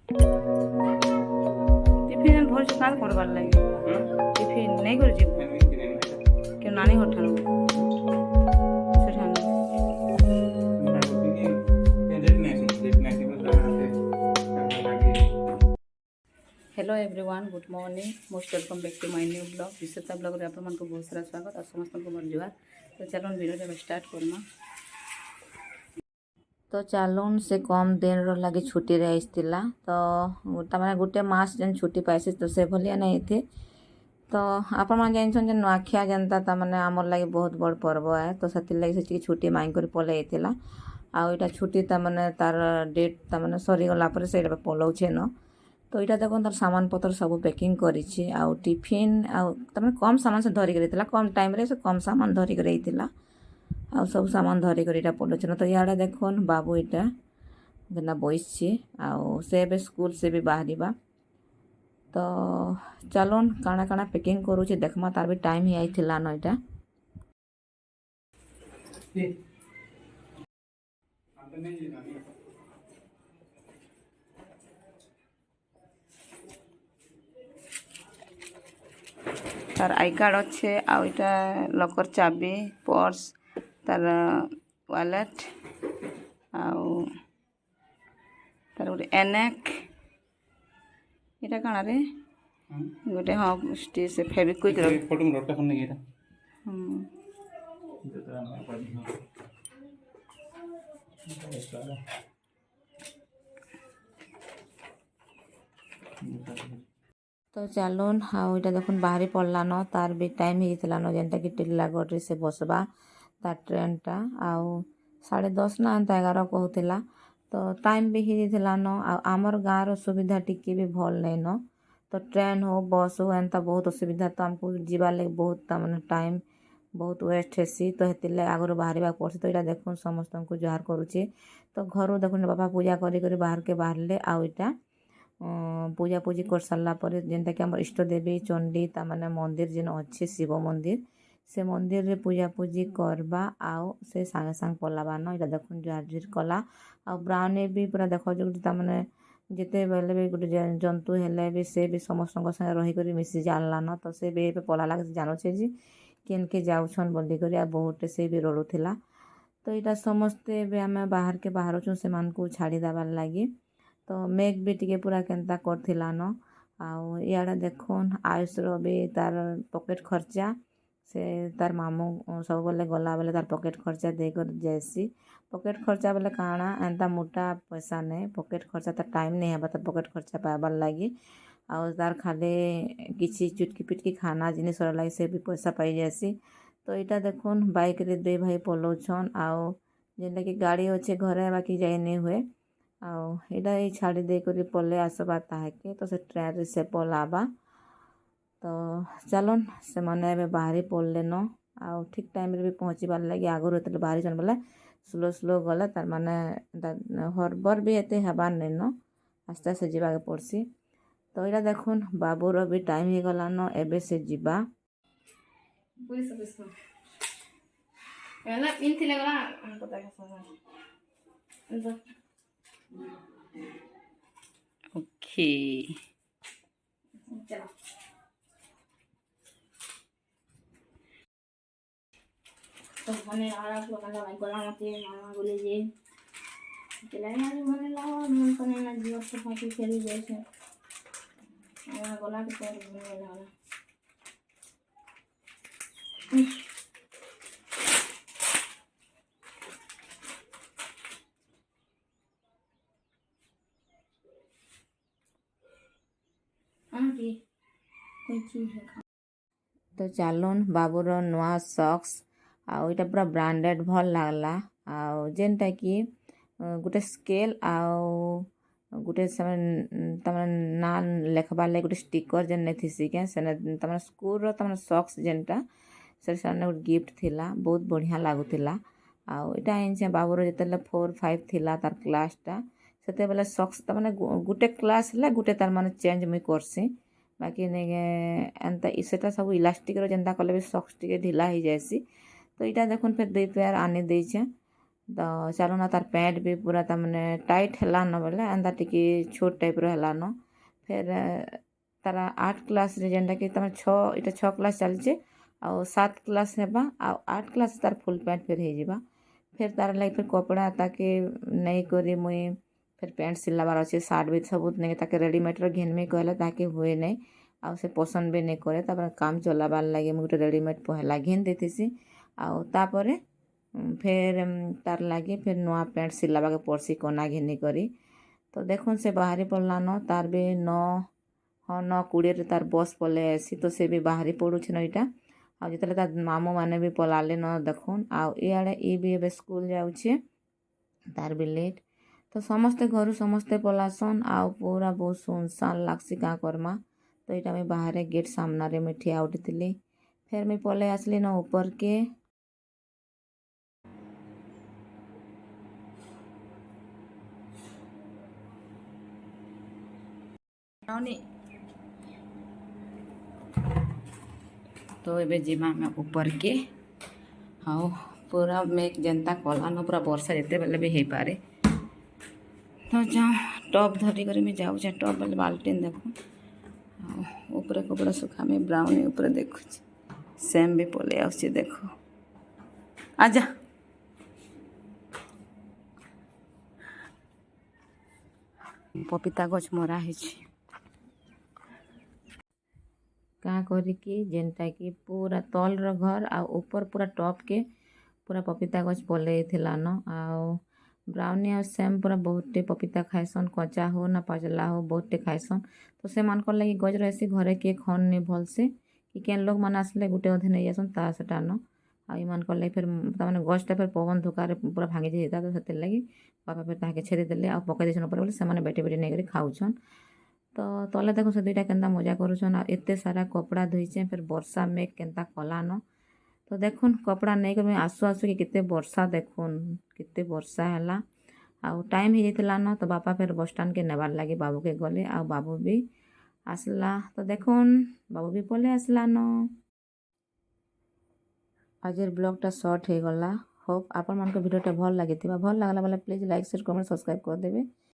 Tiffin भोज काल करवार लगे टिफिन नहीं कर क्यों नानी होठानो सेठानो hello everyone good morning most welcome back to my new blog विशेषता ब्लॉग रे आपन को बहुत सारा स्वागत और समस्त को मोर जुहार। तो चलो वीडियो स्टार्ट करमा। तो चलून से कम दिन रो लगे छुट्टी रे आइसतिला तो तमाने गुटे मास जन छुट्टी पाइसे तो से भलिया नहीं थे। तो आपण मन जानछन जे नुआखिया जनता तमाने हमर लगे बहुत बड़ पर्व है तो सति लगे से छुट्टी मांग कर पले आइतिला। आ एटा छुट्टी तमाने तार डेट तमाने सरी गला पर से पलौछे न। तो यहाँ देखो तार सामान पत्र सब पैकिंग करिछि आ टिफिन आ तमाने कम सामान से धरिक रहितला कम टाइम रे से कम सामान धरिक रहितला आ सब सामान धरिक इटा पलौछे न। तो इयाडे देखोन बाबू इटा गना बइछि आ से बे स्कूल से भी बाहरिबा। तो चलोन काना काना पैकिंग करूछि देखमा तार भी टाइम ही आइथिला न इटा। तार आई कार्ड अच्छे आईटा लकर चाबी पर्स तार वालेट आउ तार गोटे एनेक इटा काना रे गोटे हाँ स्टी से फेविक्विक रो फोटो में रोटा करने गया तो चलून हाँ इटा देखुन बाहरी पड़लान तार भी टाइम होता जेनटा कि टिल्लागढ़ से बसबा तार ट्रेन टा आउ 10:30 ना एंता 11 कहूला। तो टाइम भी होता आमर गाँव सुविधा टिके भी भल नहीं न। तो ट्रेन हो बस हो एंता बहुत असुविधा तो आमको जीवार लगे बहुत मैंने टाइम बहुत वेस्ट हेसी। तो हेतिल आगु बाहर पड़सी। तो यहाँ देखुन समस्त को जुहार करुचे। तो घर देखुन बाबा पूजा करी बाहर के बाहरले आउ इटा पूजा पूजी कर सारा पर जेनटा कि आम इष्ट देवी चंडी ताने मंदिर जेन अच्छे शिव मंदिर से मंदिर रे पूजा पूजी करबा आउ से सांगे सांग पलाबान इटा देखुन जुहार जुहार कला आ ब्राउनी भी पूरा देख जो ताने जिते बेले भी गोटे जंतु हेले भी से भी समस्त संगे रहीक मिसी जानलान। तो से भी पला लगे जानूचे जे केन के जाऊन बोलिक बहुत से भी रड़ुला। तो यहाँ समस्ते आम बाहर के बाहर से छाड़ी देवार लगी। तो मेघ भी टिके पूरा केनता करथिलान आउ इयाडे देखुन आयुष रो भी तार पॉकेट खर्चा से तार मामू सब बेले गला बेले तार पॉकेट खर्चा देकर जाएसी। पॉकेट खर्चा बेले काଣା एंता मोटा पैसा नहीं पॉकेट खर्चा तार टाइम नहीं है तार पॉकेट खर्चा पाइबार लगी आउ तार खाली किसी चुटकी पिटकी खाना जिनिस लगे से भी पैसा पाई जाएसी। तो यहाँ देखुन बाइक रे दे भाई पलौछन आउ जेनटा कि गाड़ी अच्छे घरे बाकी जाई नहीं हुए आउ इटा ही छाड़ी देकर पले आसबा ताके तो से ट्रेन से पलाबा। तो चलन से मैंने बाहरी पड़ले न आउ ठीक टाइम रे भी पहुँचबार लगे आगु होते बाहरी जन बोले स्लो स्लो गले तार माने हरबर भी एते हेबार नहीं न आस्ते आस्ते जाके पड़सी। तो यहाँ देखुन बाबूर भी टाइम हो गलान एबे से जीवा ओके चलो तो मैंने आरा को कंदा भाई गोला मते मामा बोले जे चला यार मैंने लाओ मन कने ना जीव से फाटी खेली जैसे मामा गोला के पर बोले वाला आंटी कोई चीज है। तो चलून बाबूर नुआ सॉक्स आउ इटा पूरा ब्रांडेड भल लागला आउ जेनटा कि गोटे स्केल आउ गोटे तमाने ना लेखबार लगे गोटे स्टिकर जेन नहीं थी क्या से तमाने स्कूल रो तमाने सॉक्स जेनटा से गोटे गिफ्ट थिला बहुत बढ़िया लागुला आउ इटा आइछे बाबूर जेतेले 4-5 थिला तार क्लासटा सेते बेले सॉक्स तमाने गोटे क्लास है गोटे तार माने चेंज मुई करसी बाकी नहीं एंता सेटा सब इलास्टिक रो जेनता कले भी सॉक्स टिके ढिला हो जाएसी। तो यहाँ देखुन फिर 2 पेयर आनी देछे ତ ଚାଲୁନା ତାର୍ ପ୍ୟାଣ୍ଟ ବି ପୁରା ତାମାନେ ଟାଇଟ୍ ହେଲାନ ବେଲେ ଏନ୍ତା ଟିକେ ଛୋଟ୍ ଟାଇପ୍ର ହେଲାନ ଫେର୍ ତାର 8 କ୍ଲାସ୍ରେ ଯେନ୍ଟାକି ତମେ ଇଟା 6 କ୍ଲାସ୍ ଚାଲିଛେ ଆଉ 7 କ୍ଲାସ୍ ହେବା ଆଉ 8 କ୍ଲାସ୍ ତାର୍ ଫୁଲ୍ ପ୍ୟାଣ୍ଟ ଫେର୍ ହେଇଯିବା ଫେର୍ ତାର୍ ଲାଗି ଫେର୍ କପଡ଼ା ତାକେ ନେଇକରି ମୁଇଁ ଫେର୍ ପ୍ୟାଣ୍ଟ ସିଲାବାର୍ ଅଛେ ସାର୍ଟ ବି ସବୁ ନେଇ ତାକେ ରେଡ଼ିମେଡ଼୍ର ଘିନ୍ମି କହିଲେ ତାକେ ହୁଏ ନାଇଁ ଆଉ ସେ ପସନ୍ଦ ବି ନାଇଁ करे ତାପରେ କାମ୍ ଚଲାବାର୍ ଲାଗି ମୁଇଁ ଗୁଟେ ରେଡ଼ିମେଡ଼୍ ପହେଲା ଘିନ୍ ଦେଇଥିସି ଆଉ ତାପରେ ଫେର୍ ତାର୍ ଲାଗି ଫେର୍ ନୂଆ ପ୍ୟାଣ୍ଟ ସିଲାବାକେ ପଡ଼୍ସି କନା ଘିନିକରି ତ ଦେଖୁନ୍ ସେ ବାହାରି ପଡ଼୍ଲାନ ତାର୍ ବି 9:20 ତାର୍ ବସ୍ ପଲେଇ ଆଏସି ତ ସେ ବି ବାହାରି ପଡ଼ୁଛିନ ଇଟା ଆଉ ଯେତେବେଳେ ତାର୍ ମାମୁଁ ମାନେ ବି ପଲାଲେନ ଦେଖୁନ୍ ଆଉ ଇଆଡ଼େ ଇ ବି ଏବେ ସ୍କୁଲ୍ ଯାଉଛେ ତାର୍ ବି ଲେଟ୍ ତ ସମସ୍ତେ ଘରୁ ସମସ୍ତେ ପଲାସନ୍ ଆଉ ପୁରା ବହୁତ୍ ସୁନସାନ୍ ଲାଗ୍ସି କାଁ କର୍ମା ତ ଇଟା ମୁଇଁ ବାହାରେ ଗେଟ୍ ସାମ୍ନାରେ ମୁଇଁ ଠିଆ ଉଠିଥିଲି ଫେର୍ ମୁଇଁ ପଲେଇ ଆସ୍ଲି ନ ଉପର୍କେ तो एबे जिमा आमे उपरके ଆଉ ପୁରା ମେଘ୍ ଯେନ୍ତା କଲାନ ପୁରା ବର୍ଷା ଯେତେବେଲେ ବି ହେଇପାରେ ତ ଯାଉ ଟପ୍ ଧରିକରି ମୁଇଁ ଯାଉଛେ ଟପ୍ ବେଲେ ବାଲ୍ଟିନ୍ ଦେଖୁନ୍ ଆଉ ଉପରେ କପଡ଼ା ଶୁଖାମି ବ୍ରାଉନି ଉପରେ ଦେଖୁଛି ସେମ୍ ବି ପଲେଇ ଆସୁଛି ଦେଖ ଆଜା ପପିତା ଗଛ ମରା ହେଇଛି କାଁ କରିକି ଯେନ୍ଟାକି ପୁରା ତଲ୍ର ଘର୍ ଆଉ ଉପର୍ ପୁରା ଟପ୍କେ ପୁରା ପପିତା ଗଛ ପଲେଇଥିଲାନ ଆଉ ବ୍ରାଉନି ଆଉ ସେମ୍ ପୁରା ବହୁତ୍ଟେ ପପିତା ଖାଏସନ୍ କଞ୍ଚା ହଉ ନା ପାଚଲା ହଉ ବହୁତ୍ଟେ ଖାଏସନ୍ ତ ସେମାନଙ୍କର୍ ଲାଗି ଗଛ୍ ରହେସି ଘରେ କିଏ ଖଅନି ଭଲ୍ସେ କି କେନ୍ ଲୋକ୍ମାନେ ଆସ୍ଲେ ଗୁଟେ ଅଧେ ନେଇଯାଏସନ୍ ତା ସେଟାନ ଆଉ ଏମାନଙ୍କର୍ ଲାଗି ଫେର୍ ତାମାନେ ଗଛ୍ଟା ଫେର୍ ପବନ୍ ଧୋକାରେ ପୁରା ଭାଙ୍ଗି ଯାଇଥିଲା ତ ସେଥିର୍ଲାଗି ବାପା ଫେର୍ ତାହାକେ ଛେରିଦେଲେ ଆଉ ପକେଇ ଦେଇଛନ୍ ଉପରେ ବୋଲି ସେମାନେ ବେଟେ ବେଟେ ନେଇକରି ଖାଉଛନ୍ ତ ତଲେ ଦେଖୁନ୍ ସେ ଦୁଇଟା କେନ୍ତା ମଜା କରୁଛନ୍ ଆଉ ଏତେ ସାରା କପଡ଼ା ଧୁଇଛେଁ ଫେର୍ ବର୍ଷା ମେଘ୍ କେନ୍ତା କଲାନ ତ ଦେଖୁନ୍ କପଡ଼ା ନେଇକରି ମୁଇଁ ଆସୁ ଆସୁ କି କେତେ ବର୍ଷା ଦେଖୁନ୍ କେତେ ବର୍ଷା ହେଲା ଆଉ ଟାଇମ୍ ହେଇଯାଇଥିଲାନ ତ ବାପା ଫେର୍ ବସ୍ଷ୍ଟାଣ୍ଡକେ ନେବାର୍ ଲାଗି ବାବୁକେ ଗଲେ ଆଉ ବାବୁ ବି ଆସ୍ଲା ତ ଦେଖୁନ୍ ବାବୁ ବି ପଲେଇ ଆସ୍ଲାନ ଆଜିର୍ ବ୍ଲଗ୍ଟା ସର୍ଟ ହେଇଗଲା ହୋପ୍ ଆପଣମାନଙ୍କୁ ଭିଡ଼ିଓଟା ଭଲ୍ ଲାଗିଥିବା ଭଲ୍ ଲାଗ୍ଲା ବେଲେ please like share comment subscribe କରିଦେବେ